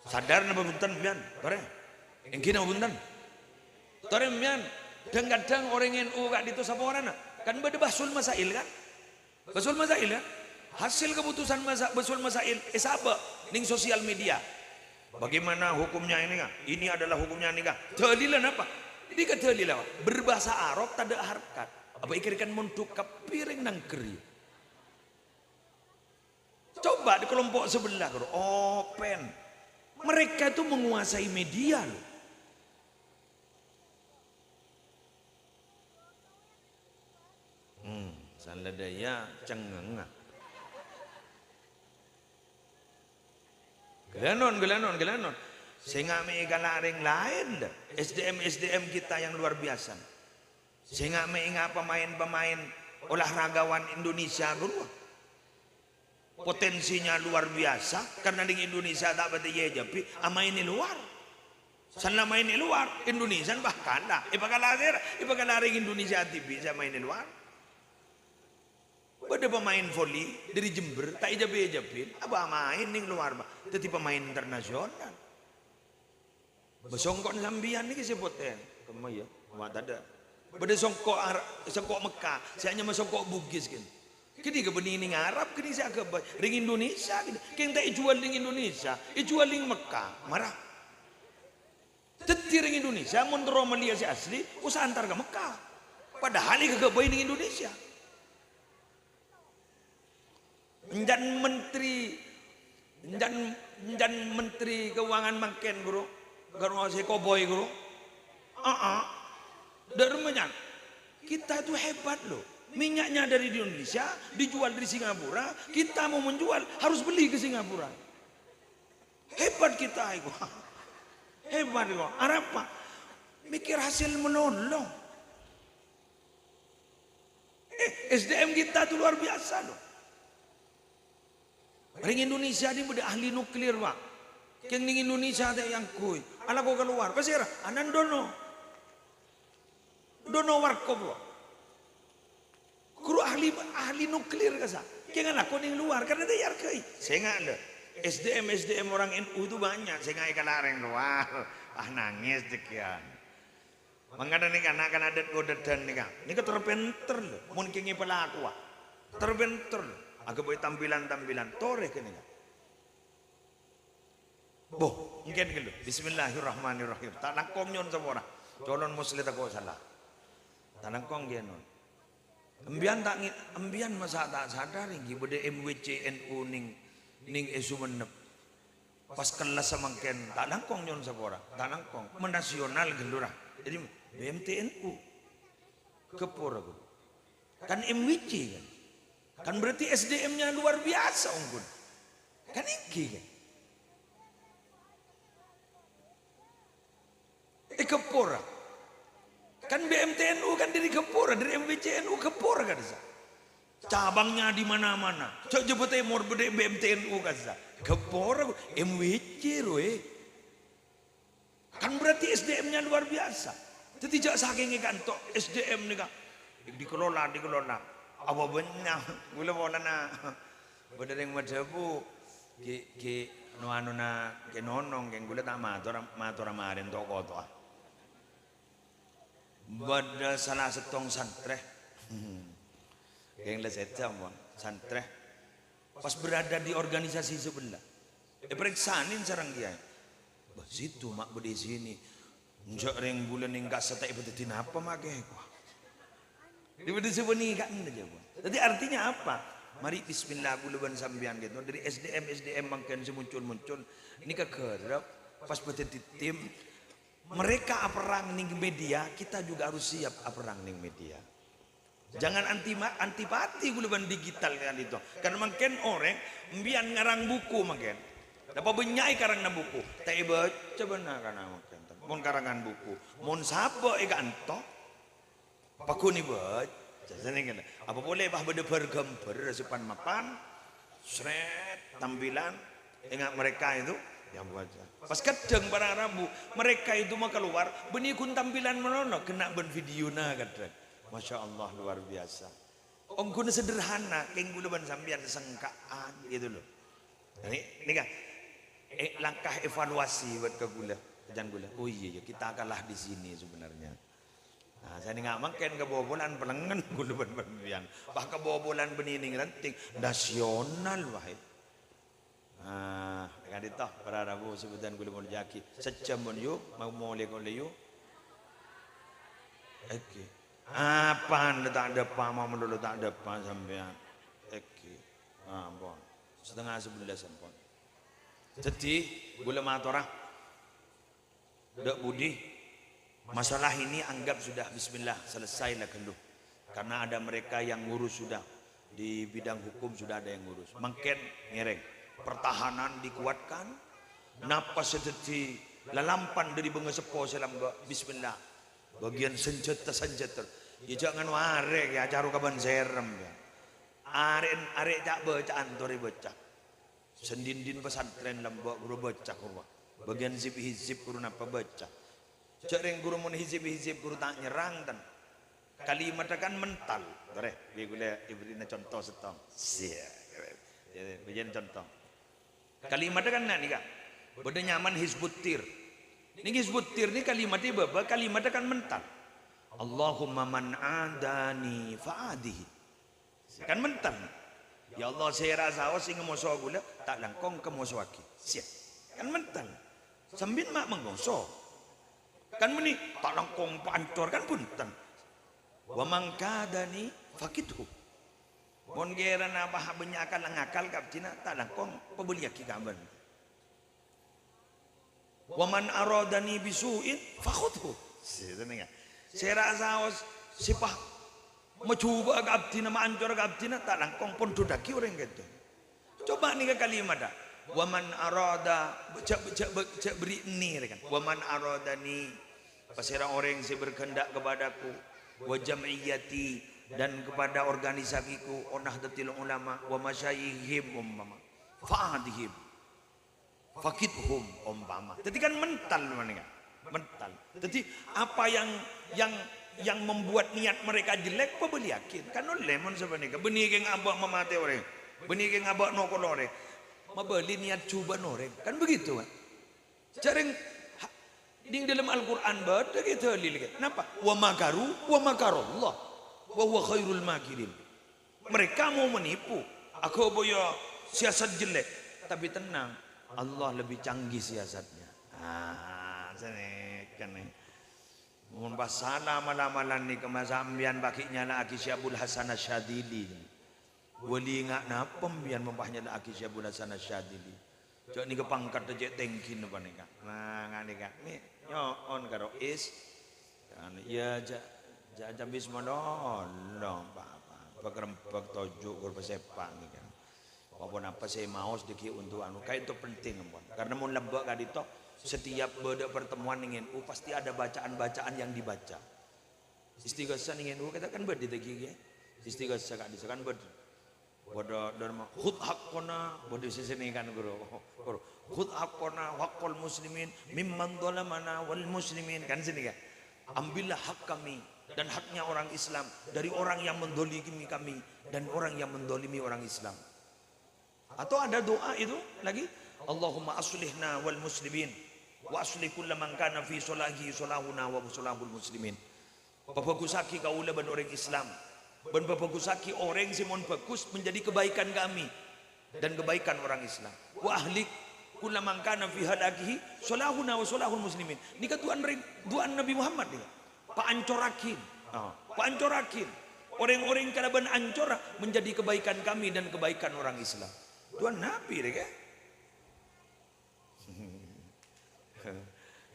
Sadar na buntan mian, tore. Engkina buntan. Tore mian. Kadang-kadang orang NU gak ditu sapa orang kan beda basul masail kan? Basul masail kan? Hasil keputusan basul masail sapa ning sosial media. Bagaimana hukumnya ini kan? Ini adalah hukumnya ini kan? Dalilan apa? Ini kan dalilan berbahasa Arab tak ada harkat. Apa ikirkan muntuk kapiring nang keri. Coba di kelompok sebelah open. Mereka itu menguasai media loh. Salah daya cengeng. Gelanon. Sehingga mereka laring lain dah. SDM kita yang luar biasa. Sehingga mereka pemain-pemain olahragawan Indonesia dulu. Potensinya luar biasa karena di Indonesia tak berarti ya tapi ama ini luar. Sana main di luar Indonesia bahkan dah. Ibaga laring Indonesia TV sama ini luar. Ada pemain voli dari Jember, tak ijabin, apa main nih luar, tapi pemain internasional. Besongkok Zambian nih sebutnya, kamu ya, ada ada. Pada songkok Mekah, saya hanya masongkok Bugis kan. Kini ke benih Arab, kini saya ke ring Indonesia, kini tak jual ring Indonesia, jual ring Mekah, marah. Teti ring Indonesia, mundur Malaysia asli, usah antar ke Mekah. Padahal ini ke ring Indonesia. Dan menteri keuangan makin guru garwa si koboi guru dari banyak kita itu hebat loh Minyaknya dari Indonesia, dijual di Singapura, kita mau menjual harus beli ke Singapura. Hebat kita itu. Hebat kok. Arab Pak mikir hasil menolong. SDM kita tuh luar biasa loh. Orang Indonesia ini udah ahli nuklir Pak. Yang di Indonesia ada yang kui. Ala kau keluar. Pasir. Anan dono. Dono warkop loh. Guru ahli nuklir kasa. Jangan aku di luar karena dia yarkai. Saya nggak ada. SDM orang NU itu banyak. Saya nggak ikan lareng luar. Nangis sekian. Mengada nih kan akan ada godedan nih kan. Ini terbentur loh. Mungkin pelaku Pak. Terbentur. Agak boleh tampilan toreh kan ini. Boh, mungkin gitu. Bismillahirrahmanirrahim. Tak nangkong nyon semua orang. Colon muslim tak kau salah. Tak nangkong dia non. Embian masa tak sadar ini. Bode MWC NU ning esu menep. Pas kelas samangken tak nangkong nyon semua orang. Tak nangkong. Menasional gelurah. Jadi BMTNU kepor aku. Kan MWC kan. Kan berarti SDM-nya luar biasa unggul. Kan iki kan. Kepora. Kan BMTNU kan dari Kepora, dari MWCNU Kepora kan. Cabangnya di mana-mana. Cok jemput emor bede BMTNU kan. Kepora MWC roe. Kan berarti SDM-nya luar biasa. Tidak saking ikan tok SDM nih kan. Dikelola. Apa benar? Gula bona na. Berdering majabu. Ke nuano na ke nonong ke gula tak mator amarin toko to. Bada salah setong santre. Yang lesetnya bang santre. Pas berada di organisasi sebelah. Periksanin sarang dia. Bah situ mak bedi sini. Njak reng bulan enggak setai betetin apa make ko. Di bedi sebeni kan aja bang. Jadi artinya apa? Mari bismillah buluban sambian gitu. Dari SDM makin semuncul. Ini kekerap pas betetin tim. Mereka perang ning media, kita juga harus siap perang ning media. Jangan antipati guluban digital kan itu. Karena makin orang mbian ngarang buku makin. Dapat benyai karang na buku. Tak baca benar karena makin. Mon karangan buku. Mon sapa ikanto. Pakuni baca. Jadi kan. Apa boleh bah berdebar gambar sepan mapan. Sret tampilan. Ingat mereka itu yang baca. Pas kadang para Rabu mereka itu mau keluar benikun tampilan menono kena ben video na kadang. Masya Allah luar biasa. Ongkun sederhana keng buluban sambian sengkaan gitu loh. Ini kan langkah evaluasi buat ke gula. Jangan gula. Oh iya kita kalah di sini sebenarnya. Nah, saya nggak makan kebobolan pelengan buluban sambian. Bah kebobolan benining ranting nasional wahai. Ah, dengan itu para Rabu sebutan gula mun jaki. Sejam mun yuk mau molek oleh yuk. Oke. Apa tak ada apa mau dulu tak ada apa sampean. Oke. Ah, bon. Setengah 11 sampun. Jadi gula matorah. Dak budi. Masalah ini anggap sudah bismillah selesailah keluh. Karena ada mereka yang ngurus sudah di bidang hukum sudah ada yang ngurus. Makin ngereng. Pertahanan dikuatkan. Napas seperti lalampan dari bengesepo selam bismillah. Bagian senjata. Ya jangan warek ya caru kaban serem ya. Arek tak baca antori baca. Sendindin pesantren lembok guru baca kurwa. Bagian hizib guru napa baca. Jareng guru mun hizib guru tak nyerang dan kalimat kan mental. Tore, gula ibrina contoh setong. Sia. Bagian contoh. Kalimatnya kan nih kak, beda nyaman hizbutir. Ini hizbutir ini kalimatnya baba, kalimatnya kan mental. Allahumma man adani faadihi. Kan mental. Ya Allah saya rasa sing ngoso gula tak langkong ke moso aki. Siap. Kan mental. Sambin mak menggoso. Kan meni tak langkong pancor kan punten. Wa mangkadani fakidhu. Mon geran apa benyakan ngakal kap cina tak langkong pebeli aki kaban. Wa man aradani bisuin fakhudhu. Saya rasa sipah Mencoba ke abdina, mancor ke abdina, tak langkong pun dudaki orang gitu. Coba nih ke kalimat dah. Waman arada, cek beri ni kan. Waman arada ni, pasirang orang yang berkehendak kepadaku, wa jam'iyati, dan kepada organisasiku, Nahdlatul Ulama, wa masyayihim umpama, fa'adihim, fakidhum umpama. Jadi kan mental mana kan? Mental. Jadi apa yang membuat niat mereka jelek, apa boleh yakin? Kan lemon sebenarnya. Benih yang abak memate orang, benih yang abak nokol orang, mabeli niat cuba orang. Kan begitu kan? Jarang di dalam Al-Quran berada kita lihat. Kenapa? Wa makaru, wa makarullah, wa huwa khairul makirin. Mereka mau menipu. Aku boya siasat jelek, tapi tenang, Allah lebih canggih siasatnya. Kan nih. Mohon basana malam-malam ni kemasambian bakinya la aki Syabul Hasan Asyadili. Wali ingat na pembian membahnya la aki Syabul Hasan Asyadili. Cok ni ke pangkat dejek tengkin apa ni kak. Nah ngani kak. Ni yo on karo is. Ya ja bismillah. No apa. Pakrempek tojuk kur pesepak ni kan. Apa saya mau sedikit untuk anu kayak itu penting ampun. Karena mun lembek kadito setiap beda pertemuan ingin pasti ada bacaan-bacaan yang dibaca. Istighosah ingin katakan bed ditegi ya. Istighosah kak disakan bed. Bodo dharma khud haqqona bodo sesene kan guru. Khud haqqona haqqul muslimin mimman dhalamana wal muslimin kan sini kan. Ambillah hak kami dan haknya orang Islam dari orang yang mendolimi kami dan orang yang mendolimi orang Islam. Atau ada doa itu lagi Allahumma aslihna wal muslimin wa aslih kulla man kana fi salahi salahuna wa salahul muslimin. Babagusaki kaula ban orang Islam. Dan babagusaki orang simon bagus menjadi kebaikan kami dan kebaikan orang Islam. Wa ahlik kulla man kana fi halakihi salahuna wa salahul muslimin. Ini doa Nabi Muhammad ni. Paancorakin. Paancorakin. Orang-orang kalaban ancora menjadi kebaikan kami dan kebaikan orang Islam. Doa Nabi deh kan?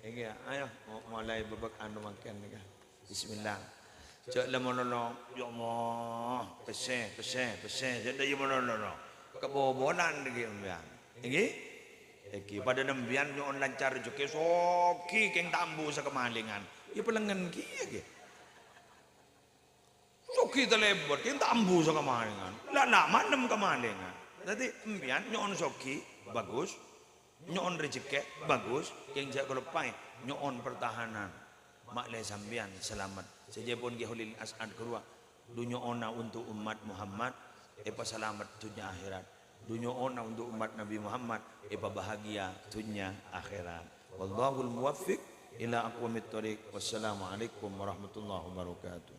Ini ayo mulai babak anu makan ni kan. Bismillah. Cak lemonono, ya Allah, pesen. Jadi ya monono. Kebobolan lagi ambian. Iki pada nembian nyon lancar joke soki keng tambu sa kemalingan. Ya pelengan ki ya. Soki telebor keng tambu sa kemalingan. Lah manem kemalingan. Jadi ambian nyon soki bagus. Nyon rezeki bagus, yang jaga lepai nyon pertahanan. Maklai sambian selamat. Saja pun Gihulil As'ad keluar. Dunia ona untuk umat Muhammad, epa selamat dunia akhirat. Dunia ona untuk umat Nabi Muhammad, epa bahagia dunia akhirat. Wallahul muwaffiq ila aqwamit thoriq. Wassalamualaikum warahmatullahi wabarakatuh.